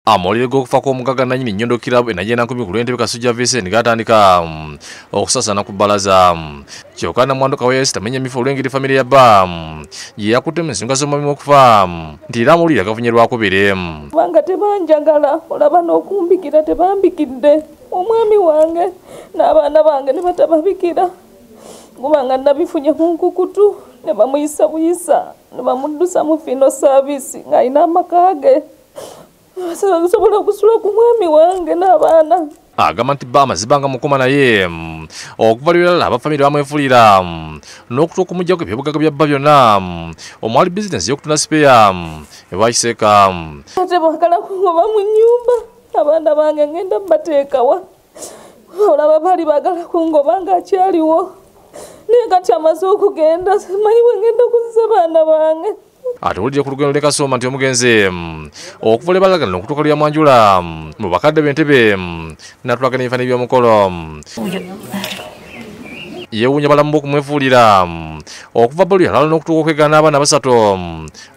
Amawulire g'okufa kw'omugagga nannyini nnyondo kirabo enajena 10 ku lw'entebe Kasujja Vincent gatandika okusasana ku bbalaza. Kyokka Namwandu Kaweesi tamenya mifu olw'engeri famire ya bba gye yakutte mu nsonga z'omwami w'okufa nti era amawulire agafunyirwako bire. Kubanga tebanjagala olaba n'okumbikira tebambikidde omwami wange n'abaana bange ne batababikira kubanga nabifunye mu nkukutu ne bamuyisa buyisa ne bamuddusa mu fino saavisi ng'alina amaka ge. Sobola okusula ku mwami wange n'abaana. Agamba nti bba amazibanga mukoma naye okuva lwelala abafamire bamwefuulira n'okutuuka okumuggyako ebyobugagga bya bba byonna omwali bizinesi y'okutunda sipeya ewakiseeka. Ate baagala kungoba mu nnyumba abaana bange ngenda mbateekawa olaba bali baagala kungoba ng'akyaliwo naye kati amaze okugenda simanyi bwe ngenda kuzza baana bange. Atawulidde ku lugendo ne Kasoma nti omugenzi okuva lwe balagana okutuuka lya Mwanjula mu bakadde b'entebe n'atulagana ebifaananyi by'omukolo. Yeewuunya balamu b'okumwefuulira okuva bba luyalala n'okutuuka okwegaana n'abaana basatu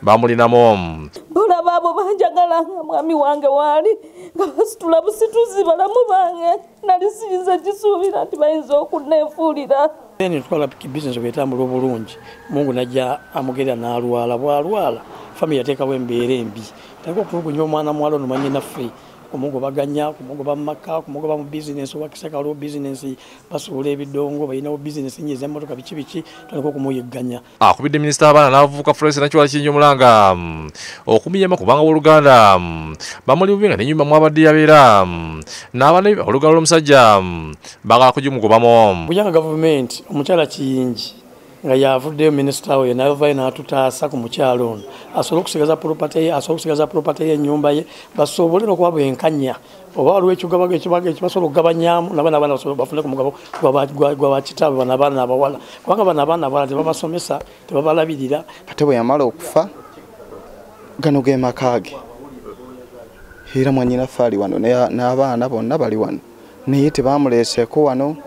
bamulinamu. Olaba abo banjagala mwami wange waali nga basitula busituzi balamu bange nali siyinza kisuubira nti bayinza okunneefuulira. Twala bizinesi bwetambula obulungi Mungu najja amugera n'alwala bw'alwala famire yateekawo embeera embi taka okutulugunya omwana muwala ono manyi naffe kumugobaganya kumugoba mu maka kumugoba mu bizinesi owakisaka waliwo bizinesi basuula ebidongo balinawo bizinesi nyi ez'emmotoka biki biki tandika okumuyigganya. Akubidde minisita w'abaana n'abavubuka Florence Nakiwala Kinjomulanga okumuyamba kubanga w'oluganda bamuli bubi nga n'ennyumba mwabadde yabeera n'abaana be olugalo lw'omusajja baagala kugimugobamu. Buyanga gavumenti omukyala Kiyingi nga yavuddeyo minisita we n'avayo n'atutaasa ku mukyalo ono asobole okusigaza property ye ennyumba ye basobole n'okuba bwenkanya oba waliwo ekigabaga ekibasobola okugabanyamu n'abaana bafune ku mugabo gwa bakitaabwe bano abaana abawala kubanga bano abaana abawala tebabasomesa tebabalabirira. Ate bwe yamala okufa gano ge maka ge era mwannyinaffe ali wano n'abaana bonna bali wano naye tebamuleeseeko wano.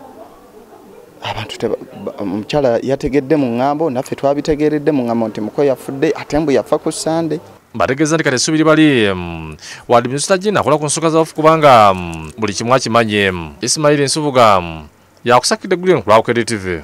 Abantu omukyala yategedde mu ŋŋambo naffe twabitegeeredde mu ŋŋambo nti muko yafudde ate mbu yafa ku Sande. Bategeeza nti kati essuubiri bali wadde minisita Jina akola ku nsonga z'abafu kubanga buli kimu akimanye. Ismail Nsubuga yakusakidde Green ku Lwakukere TV.